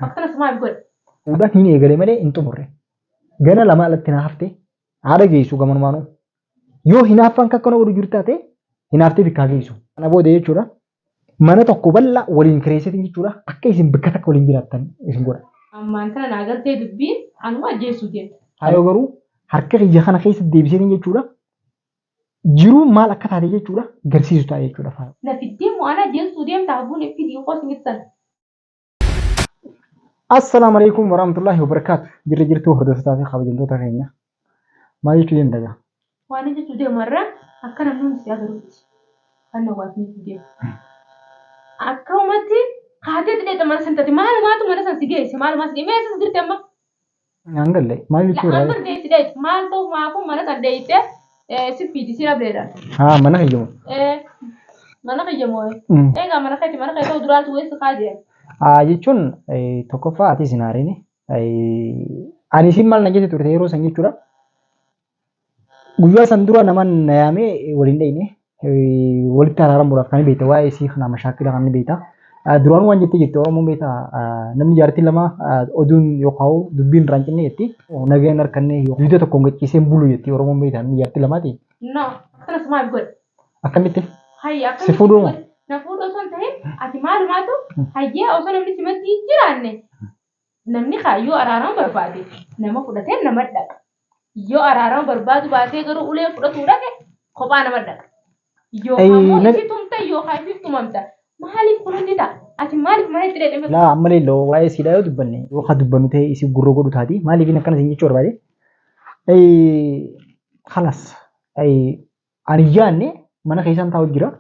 Akkana sumaaf godhe. Fuudhaan hin eegale malee hin xumurre. Gana lama alatti na haftee haadha geessu gamanumaanuu. Yoo hinaaffaan kakkana godhu jiru taate hinaaftee bikkaa geessu. Kana booda jechuudha. Mana tokko bal'aa waliin kireessitiin jechuudha. Akka isin bakka takka waliin jiraattan isin godha. Ammaan kana naa galtee dubbiin anuma ajjeesuu deemta. Haayoo garuu harka kiyya kana keessa deebisanii jechuudha. Jiruu maal akka taate jechuudha garsiisu ta'a jechuudha. Na fiddee mo'ana ajjeesuu deemta haguun fidii qoos mittan. Assalamu alaikum warahmatullahi wabarakatuh. Jirtu hordoftoota fi kabajamtoota keenya. Maal jechuu deemta? Waan jechuu deemarra akka namni hundi si agaruuti. Kan hawaasni si deemu. Akka uumatti haatee xixiqqaa mana sanatti maalumaatu mana san si geesse maalumaa si geesse si jirti amma. Nangalle maal jechuu dha? Amma deessi deessi maal ta'u maafu mana san deesse si fiidi si abreedha. Mana kiyyamu. Mana kiyyamu. Egaa mana keetti duraatu weessu kaajee. Jechuun tokkoffaa ati isin haariini. Ani isin maal na jette turte yeroo san jechuudha. Guyyaa san dura naman na yaamee waliin dhayne walitti araaramuudhaaf kan beekta waa'ee isii kana mashaakila kan beekta. Duraan waan jettee jirte Oromoon beekta namni jaartii lama oduun yookaan dubbiin irraan cinne jetti. Nageen harkannee duuda tokkoon gachiiseen bulu jetti Oromoon beekta namni jaartii lamaati. Akkanas maal godhe? Akkamitti? Hayya Si fuudhuma. Na fuudhoo osoo hin ta'in ati maalumaatu hayyee osoo namni simatti hin jiraanne namni kaayyoo araarama barbaade nama fudhatee nama dhaqa. Yoo araarama barbaadu baatee garuu ulee fudhatuu dhaqe kophaa nama dhaqa. Yookaan isi tumta yookaan isi tumamta. Maaliif kunuunti ta'a? Ati maaliif mana itti dheedhame? Laa amma leelloo waa'ee siidhaa yoo dubbanne yookaan dubbannu ta'e isi gurra godhu taati maaliif akkana isin jechuu barbaade? Halas ani yaanne mana keessaan taa'u jira.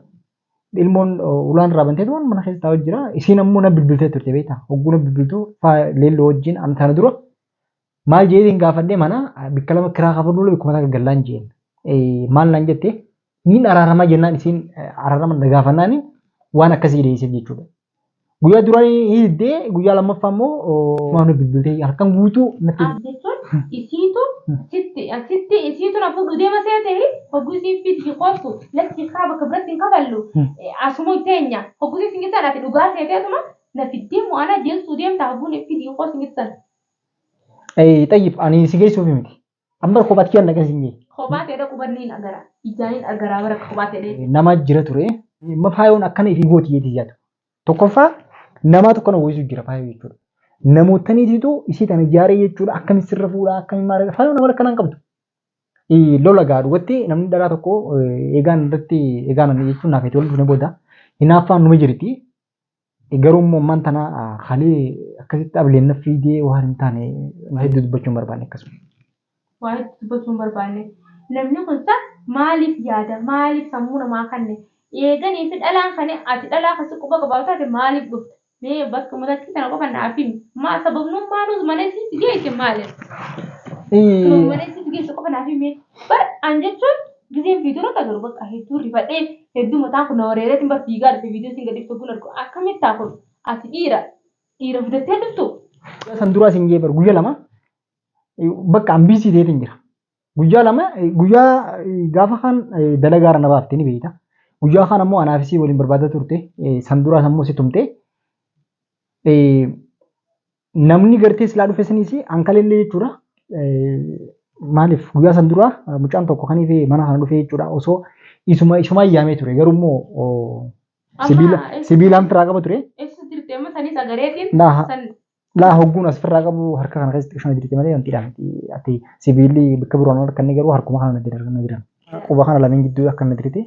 Ilmoon ulaan raabantee tuan mana keessa taa'u jira. Isiin ammoo na bilbiltee turte beektaa. Hogguu na bilbiltuu leelloo wajjin an tana dura maal jedheen gaafadhee mana bikka lama kiraa kafa dula bikkuma takka gallaan jeen. Maal naan jette niin araaramaa jennaan isiin araarama na gaafannaan waan akkasii dhiyeesseef jechuudha. Guyyaa duraan hiddee guyyaa lammaffaa immoo waan bilbiltee harkaan guutuu natti. Jechuun isiitu na fuudhu deema seetee hogguu isiin fiitii qoostu latti kaa bakka biratti hin kaballu asuma teenya hogguu isiin singittan ati dhugaa seeteetuma na fiddee mo'ana jeesuu deemta hogguun fiitii qoostu singittan. Xayyif ani si geessuuf miti. Amma kophaatti kiyaan dhaqan siin jee. Kophaa ta'ee qubanniin agara ijaaniin agaraa bara kophaa ta'ee. Nama jira ture faayoon akkana ifii gooti jeeti jaatu. Tokkoffaa nama tokko na wayisuu jira faayoo jechuudha. Namootaniititu isii tana ijaaree jechuudha akkamitti sirra fuudhaa akkamitti maal faayoo nama akkanaan qabdu. Lola gaadhuwatti namni dhalaa tokko eegaan irratti eegaan jechuun naaf itti wal dhufne booda hinaaffaan numa jirti. Garuu immoo ammaan tana haalee akkasitti ableen na fiidee waan hin taane hedduu dubbachuun barbaanne akkasuma. Waa hedduu dubbachuun barbaanne namni kun maaliif yaada maaliif sammuu namaa kanne eeganii fi dhalaan kane ati dhalaa kasi quba qabaatu taate maaliif dhufte mee bakka mudatti kana qofa naaf himi maa sababnuun maanuus mana isiitti geesse maaliif? Mana isiitti geesse qofa naaf himi bara an jechuun giseen fiidura kagaru bakka hedduu rifadhee hedduu mataan kun na wareereetiin bar fiigaa dhufe viidiyoo siin gadi faggoon argu akkamitti taafun ati dhiira fidattee dhuftu. San duraa siin jee bar guyyaa lama bakka ambiisii ta'eetiin jira. Guyyaa lama guyyaa gaafa kan dalagaara na baaftee ni beekta. Guyyaa kan ammoo anaafisii waliin barbaadaa turte san duraa ammoo si tumte. Namni gartee silaa dhufe sanis ankalillee jechuudha. Maaliif guyyaa san duraa mucaan tokko kan ifee mana kana dhufe jechuudha osoo isuma iyyaamee ture garuu immoo sibiilaan firaa qaba ture. Laa hogguun as firraa qabu harka kana keessatti qishuma jirti malee wantiidhaan ati sibiilli bakka biroon harkanne garuu harkuma kana natti dargana jiran. Quba kana lameen gidduu akka natti jirti.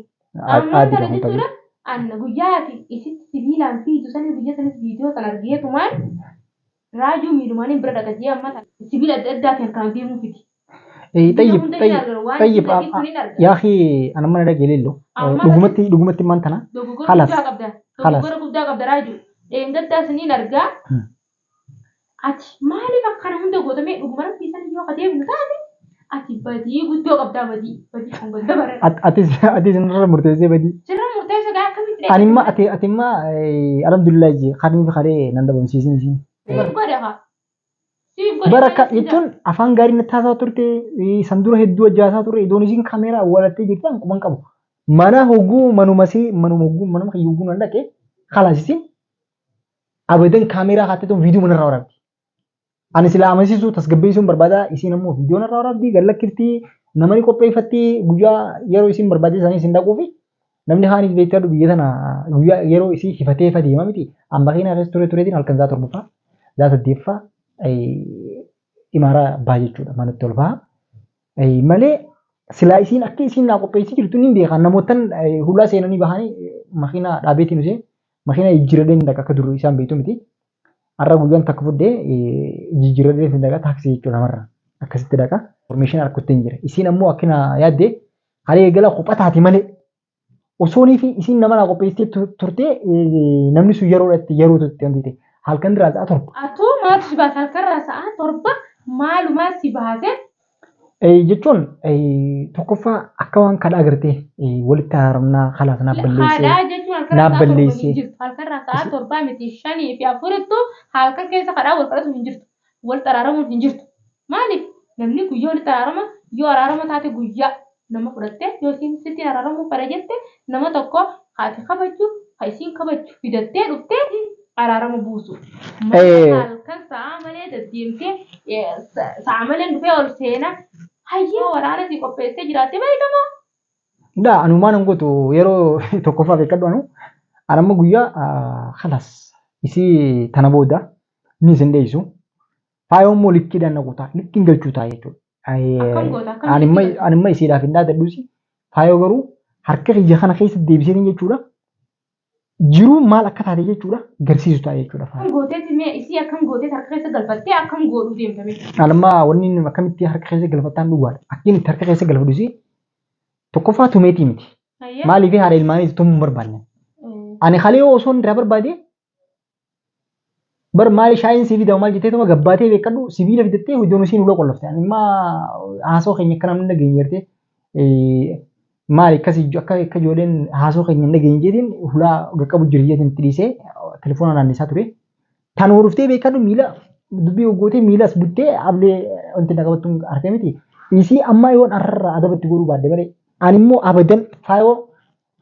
Amma jechuudha anna guyyaa ati isitti sibiilaan fiitu sanis biyya sanis viidiyoo kan argeetumaan raajuu miidhumaan bira dhaqatee amma sibiila adda addaatiin kan deemuu fiti. Tayyib yaahi ana mana dhagee leello dhugumatti maan tana halas dogoggora guddaa qabda raajuu dheengaddaa siniin argaa ati maaliif akkana hunda gootamee dhuguma rabbiisan yoo adeemnu taate ati badii guddoo qabdaa badii kun ganda bara. Ati sinirra murteessee badii. Sirra murteessee gaa akkamitti Animma atimma alhamdulillah je khadin fi khare nan da ban sisin sin. Baraka jechuun afaan gaarii natti haasaa turte sandura hedduu ajjaasaa ture idoon isiin kaameeraa awwaalattee jirti an quban qabu. Mana hogguu manuma hogguu manuma hiyyuu nan dhaqe khalaas isin abadan kaameeraa kaatee tun viidiyoo manarraa waraabdi. Ani sila amansiisuu tasgabbeessuun barbaada isiin ammoo viidiyoo narraa waraabdi gallakkiftii namni qopheeffatti guyyaa yeroo isiin barbaade isaanii isin dhaquufi namni haanis beektaa biyya tana guyyaa yeroo isii hifatee ifa deema miti amma keenya irratti tureetiin halkan isaa torbaffaa isaa saddeeffaa imaaraa baa jechuudha manatti ol baha malee silaa isiin akka isiin naa qopheessii jirtu ni beekan namootan hulaa seenanii bahanii makiina dhaabeetiin usee makiina jijjiirradeen dhaqa akka duruu isaan beektu miti har'a guyyaan takka fuddee jijjiirradeen dhaqa taaksii jechuudha namarraa akkasitti dhaqa formeeshin harkutti hin jira isiin ammoo akkina yaaddee haala eegala qophataati malee osoonii fi isiin nama naa qopheessitee turtee namni sun yeroo tutti wanti ta'e halkan irraa sa'a torba. Atoo maatu si baasa halkan irraa sa'a torba maalumaa si baase? Jechuun tokkoffaa akka waan kadhaa agartee walitti haramnaa kalaas naaf balleessee. Kadhaa jechuun halkan irraa sa'a torba hin jirtu. Halkan irraa sa'a torbaa miti 5 fi 4 halkan keessa kadhaa wal kadhatu hin jirtu. Wal xaraaramuun hin jirtu. Maaliif namni guyyaa walitti araarama yoo araarama taate guyyaa nama fudhattee yookiin sitti araaramuu fara jette nama tokko haati kabajju isiin kabajju fidattee dhuftee araarama buusu. Halkan sa'a malee deddeemtee sa'a malee dhufee ol seena hayyee waraana si qopheessee jiraattee beekama. Daa anumaan hangotu yeroo tokkoffaa beekadhu anamma guyyaa kalas isii tana booda ni isin deessu. Faayoon moo likkiidhaan naquutaa likkiin galchuu ta'a jechuudha. Animma isiidhaaf hin dhaadadhuusi faayoo garuu harka kiyya kana keessa deebiseetiin jechuudha. Jiruu maal akka taate jechuudha garsiisu ta'a jechuudha. Akkam gooteeti mee isii akkam gooteeti harka keessa galfattee akkam godhuu deemtame. Anamma wanni akkamitti harka keessa galfattaan dhugaadha. Akkiin itti harka keessa galfadhuusi tokkoffaa tumeetii miti. Maaliif haadha ilmaanii tumuu hin barbaanne. Ani halee osoo hin barbaade bar maali shaayin sibiila maal jettee tuma gabbaatee beekadhu sibiila fidattee hojii isiin ula qollofte. Ani imma haasoo keenya akka namni dhageenye jirte maali akkasii akka ijoolleen haasoo keenya hin dhageenye jeetiin hulaa qaqqabu jiriyyatiin itti dhiisee telefoona naannisaa ture. Tan horuftee beekadhu miila dubbii hoggootee miilas buttee ablee wanti naqabattuun harka miti. Isii ammaa yoon har'arraa adabatti godhuu baadde malee ani immoo abadan faayoo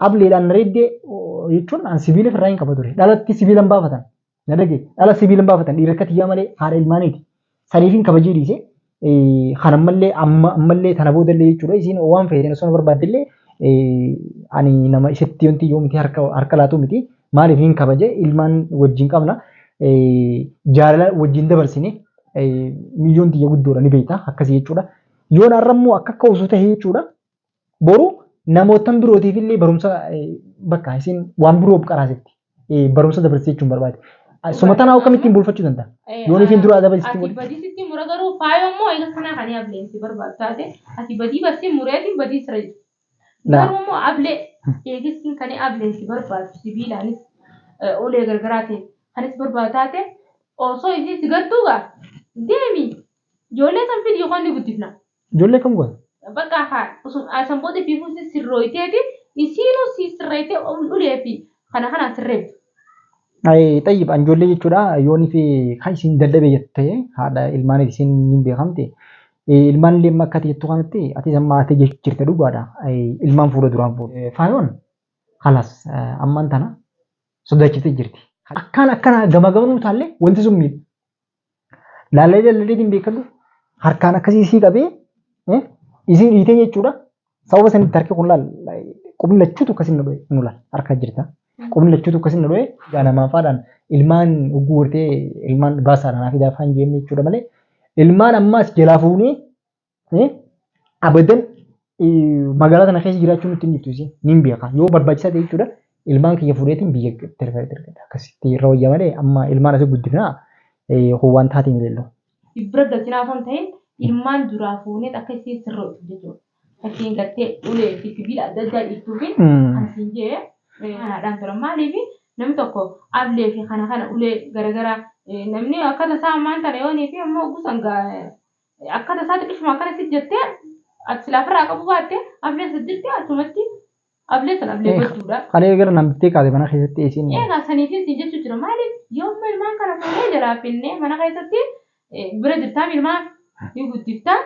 ableedhaan reeddee jechuun an sibiila firraa hin qaba ture. Dhalatti sibiila hin baafatan. Nadage dhala sibiila hin baafatan dhiira akka tiyyaa malee haadha ilmaaniiti. Saniifin kabajee dhiise kanammallee ammallee tana boodallee jechuudha. Isiin waan fayyadeen osoo barbaaddellee ani nama isatti wanti yoo miti harka laatu miti. Maaliif hin kabaje ilmaan wajjin qabna. Jaalala wajjin dabarsine miliyyoon tiyya guddoodha ni beekta akkasii jechuudha. Yoon har'ammoo akka osoo ta'e jechuudha. Boru namootan birootiif illee barumsa bakka isin waan biroof qaraasetti barumsa dabarsee jechuun barbaade. Sumataan haa akkamittiin bulfachuu danda'a? Yoon ifiin dura dabalisitti mure. Ati badii sitti mura garuu faayoo immoo eega kanaa kan ableensi barbaadu taate ati badii barsi mureetiin badii siree. Garuu immoo ablee eegisiin kan ableensi barbaadu sibiilaanis ulee gargaraa ta'e kanis barbaadu taate osoo isii si gartuugaa deemi ijoollee san fidi yookaan ni guddifna. Ijoollee kam goota? Bakka haa sanboota fi fuusi sirrooyiteeti isiinuu si sirreeyitee ulee fi kana sirreetu. Tayyib ijoollee jechuudha yoonii fi kan isin dadhabee jettee haadha ilmaaniif isin hin beekamte ilmaan illee akka jettu kanatti ati amma ati jirte dhugaadha ilmaan fuula duraan fuudha. Faayoon halas ammaan tana sodaachitee jirti. Akkana gama gamanuu taallee wanti sun miidha. Laallee hin beekadhu harkaan akkasii isii qabee isiin dhiitee jechuudha. Sababa sanitti harki kun laal qubni lachuutu akkasii nu laal harkaa jirta. Qubni lachuutu akkasii nu dhoo'e gaanamaan faadhaan ilmaan gurgurtee ilmaan baasaadhaan fi daafaan jeemee jechuudha malee ilmaan ammaas jalaa fuunee abadan magaalaa kana keessa jiraachuu nutti hin jirtu ni beeka yoo barbaachisaa ta'e jechuudha ilmaan kiyya fuudheetiin biyya dargata akkasitti irra wayyaa malee amma ilmaan asii guddifnaa howwaan taatiin leelloo. Bira galchinaaf hin ta'in ilmaan duraa fuunee akka isiin sirrootu jechuudha. Fakkiin gartee ulee fi sibiila adda addaa dhiibtuu fi asiin jee haadhaan tura maaliif namni tokko ablee fi kana ulee garagaraa namni akkata isaa ammaan tana yoonii fi ammoo gusan akkata isaatti dhufuma akkana si jettee ati silaafarraa qabu baatte ablee saddeetti achumatti ablee san ablee gochuudha. Kalee gara namtittee kaase mana keessatti eesiin. Eegaa saniifis si jechuu jira maaliif yoo ilmaan kana fuudhee jalaa finnee mana keessatti bira jirtaa ilmaan ni guddiftaa.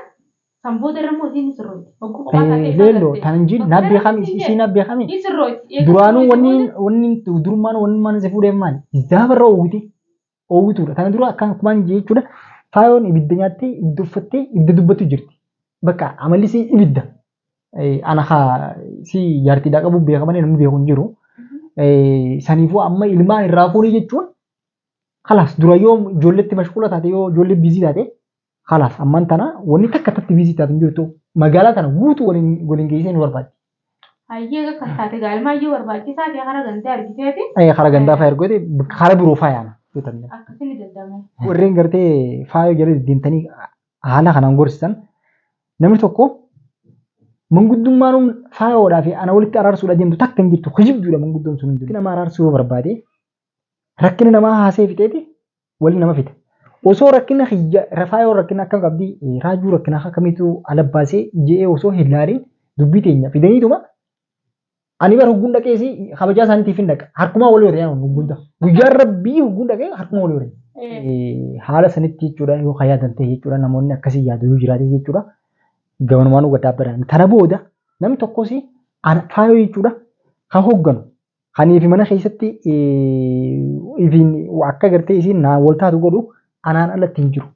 Samboota irra immoo isiin sirrooti. Leelloo tan jiru nabbi kami isiin nabbi kami. Duraanuu wanni durummaan wanni mana si fuudhee maali? Zaabarra uwwiti oowwituudha. Kana dura akkaan kumaan jechuudha. Faayoon ibidda nyaattee ibidda uffattee ibidda dubbatu jirti. Bakka amalli si ibidda. Ana haa si jaartiidhaa qabu beekamanii namni beeku hin jiru. Saniifuu amma ilmaan irraa fuudhee jechuun khalaas dura yoo ijoolleetti mashquula taate yoo ijoollee biizii taate khalaas ammaan tana wanni takka tatti biizii taate hin jirtu magaalaa tana guutuu waliin geessee nu barbaaddi. Hayyee akka taate gaalmaayyuu barbaachisaa ta'e hara gandaa argiteeti. Hara gandaa faaya argote hara biroo faayaan. Akkasini dadhabame. Warreen gartee faaya jala deemtanii haala kanaan gorsisan namni tokko manguddummaan faayoodhaa fi ana walitti araarsuudha deemtu takka hin jirtu hojibduudha manguddoon sun hin jiru. Nama araarsuu yoo barbaade rakkina namaa haasee fixeeti waliin nama fite. Osoo rakkina faayoo rakkina akka qabdi raajuu rakkina akkamiitu alabbaasee je'ee osoo hin laaliin dubbii teenya fidaniituma ani bara hogguun dhaqeesi kabajaa isaaniitiif hin dhaqa harkumaa walii horee hogguun guyyaa rabbii hogguun dhaqee harkumaa walii horee. Haala sanitti jechuudha yoo yaadan ta'e jechuudha namoonni akkasii yaadu jiraate jechuudha. Gamanumaan ugataa badan tana booda namni tokkos faayoo jechuudha kan hogganu kaniif mana keessatti akka gartee isiin wal taatu godhu anaan alatti hin jiru.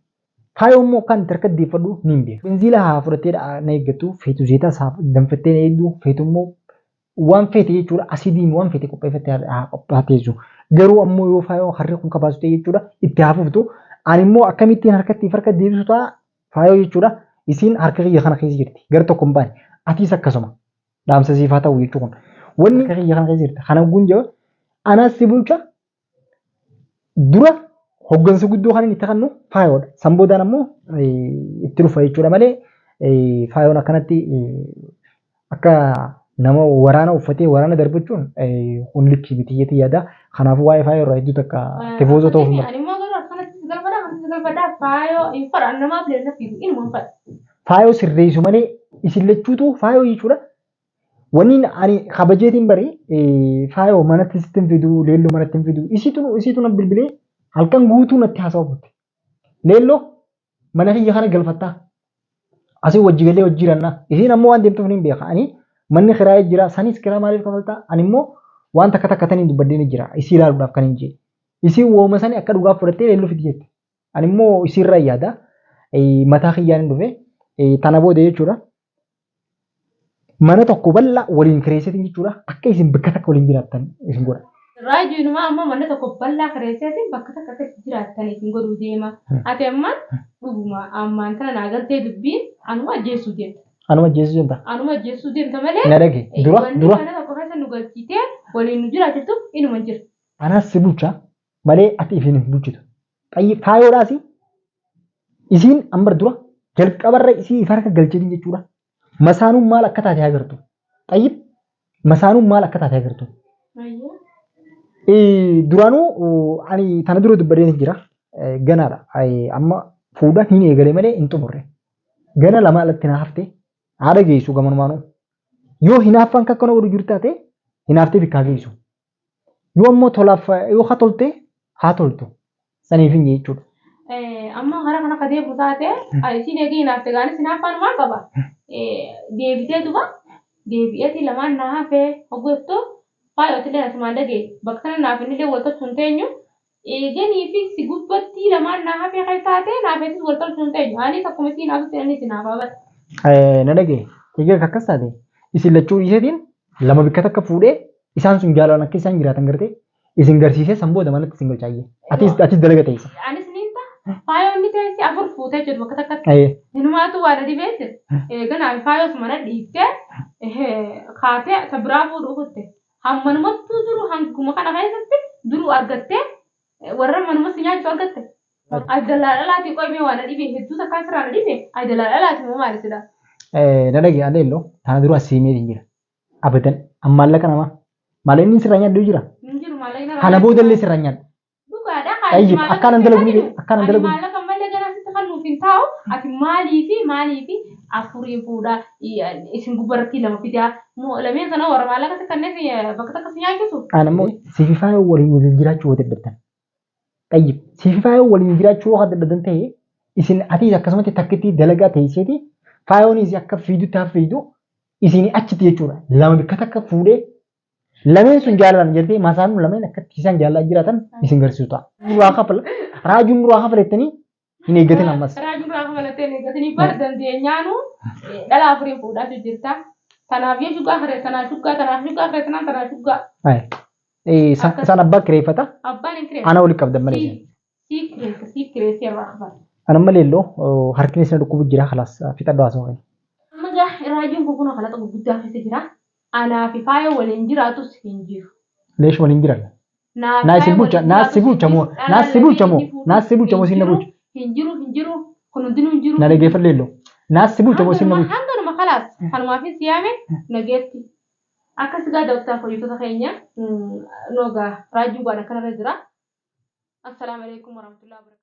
Faayoo immoo kan tarkaandeeffadhu ni hin beeku. Benziila haa fudhattee na eeggatu feetu zeetaa danfattee na eegdu feetu immoo waan feete jechuudha asidiin waan feete qopheeffattee qophaatee jiru. Garuu ammoo yoo faayoo harree kun kabaasu ta'e jechuudha itti hafuuftu ani immoo akkamittiin harkatti farka deebisu ta'a faayoo jechuudha. Isiin harka kiyya kana keessa jirti. Gara tokko hin baane. Atiis akkasuma. Dhaamsa siifaa ta'u jechuun kun. Wanni harka kiyya kana keessa jirti. Kana gunjaa anaas si bulcha dura hoggansa guddoo kan inni itti kennu faayoodha. San boodaan ammoo itti dhufa jechuudha malee faayoon akkanatti akka nama waraana uffatee waraana darbachuun hundikki bitiyyeetti yaada. Kanaafuu waa'ee faayoo irraa hedduu takka tifoozoo ta'uu hin barbaadu. Faayoo sirreessu malee isin lachuutu faayoo jechuudha. Wanni ani kabajeetiin bari faayoo manatti sittin fidu leelloo manatti hin fidu isitu na bilbilee halkan guutuu natti haasawaa butte. Leelloo mana kiyya kana galfattaa asii wajji galee wajji jirannaa isiin ammoo waan deemtuuf ni beeka. Ani manni kiraayee jira sanis kiraa maaliif kafaltaa ani immoo waan takka takkatanii dubbadee ni jira isii ilaaluudhaaf kan hin jedhe. Isiin wooma sanii akka dhugaaf fudhattee leelloo fiti jette. Ani immoo isiirraa yaada mataa kiyyaan hin dhufe tana booda jechuudha. Mana tokko bal'aa waliin kireesseetiin jechuudha akka isin bakka takka waliin jiraattan isin godha. Raajiinumaa ammoo mana tokko bal'aa kireesseetiin bakka takka akka jiraattan isin godhuu deema. Ati ammaan dhuguma ammaan tana naa galtee dubbiin anuma ajjeessuu deemta. Anuma ajjeessuu deemta. Anuma ajjeessuu deemta malee. Na dhage dura. Mana tokko keessa nu galchitee waliin nu jiraattu inuma jira. Anaas si bulcha malee ati ifin hin bulchitu. Faayoodhaas isiin ambar dura jalqabarra isii ifa harka galcheetiin jechuudha. Masaanuun maal akka taate agartu. Xayyib masaanuun maal akka taate agartu. Duraanuu ani tana dura dubbadeen jira. Ganaadha. Amma fuudhan hin eegale malee hin xumurre. Gana lama alatti na hafte haadha geessu gamanumaanuu. Yoo hinaaffaan akka kana godhu jiru taate hinaaftee bikkaa geessu. Yoo ammoo tolaaf yoo haa tolte haa toltu. Saniif hin jechuudha. Amma hara kana ka deebi'u taate isiin eegee hinaafte gaanis hinaaffaan maal qaba? Deebitee duba deebi'eeti lamaan na hafee hoggeeftu faayootilee asumaan dhagee bakka sana naaf inni illee wal tolchuun teenyu eeganii fi si gubbatti lamaan na hafee kan taate naafeetis wal tolchuun teenyu anis akkuma isiin hafutti inni isin hafaabata. Na dhagee egaa akkas taate isin lachuu dhiiseetiin lama bikka takka fuudhee isaan sun jaalaan akka isaan jiraatan gartee isin garsiisee san booda manatti isin galchaayyee atis dalaga ta'isa. Anis ni ta'a faayonni teessi afur fuutee jiru bakka takkatti. Inumaatu waa dhadhi beekte eeganaa faayos mana dhiiftee kaatee isa biraa fuudhuu kutte hammanumattuu duru hanguma kana keessatti duru argattee warra manumatti nyaachuu argatte. Ajdalaa dhalaatii qoymee waa na dhibee hedduu takkaa sirraa na dhibee ajdalaa dhalaatii moo maalisidha? Na dhagee adeelloo tana dura asiimeetiin jira. Abadan maallaqa namaa maallaqni sirraa nyaaddu jira. Kana boodallee sirraa nyaaddu. Dhugaadha akkaan dalagu ni akkaan dalagu. Maallaqa malee gara sitti kan nuuf hin taa'u ati maaliifi afurii fuudhaa isin gubbaratti lama fidaa lameen sana warra maallaqa kanneen bakka takka si nyaachisu. Ana immoo siififaa waliin jiraachuu wata dadhabdan. Tayyib siififaa waliin jiraachuu wata dadhabdan ta'e isin ati akkasumatti takkitti dalagaa teesseeti faayoonis akka fiidu taaf fiidu isin achitti jechuudha. Lama bakka takka fuudhee Lameen sun jaalan jirti masaan lameen akkatti isaan jaalala jiraatan isin garsiisuta. Nuraa kafala raajuun nuraa kafalettanii hin eeggatin ammas. Raajuun nuraa kafalettanii hin eeggatanii bar dandeenyaanu dhala afurii fuudhaatu jirta. Tanaaf yoo shuggaa fire tanaaf shuggaa tanaaf shuggaa fire tanaaf shuggaa. Isaan abbaa kireeffata. Abbaan hin kireeffata. Ana waliin qabdan malee. Siif kireessee irraa kafala. Ana malee illoo harkini isa dhukkubu jira kalaas fixa baasoo. Amma gaa raajuun kun kunoo kalaqa gurguddaa keessa jira. Anaa fi faaya waliin jiraatus hin jiru. Leesh waliin jiran. Naasi bulcha moo sinna bulcha. Hin jiru kun hundinuu hin jiru. Na dhageeffadhu leelloo. Naasi bulcha moo sinna bulcha. Hanganuma kalaas kanumaafis yaame nageetti. Akkas gaa dooktaa fayyitoota keenya noogaa raajuu waan akkanarra jira. Assalaamu alaikum warahmatullahi wabarakatuh.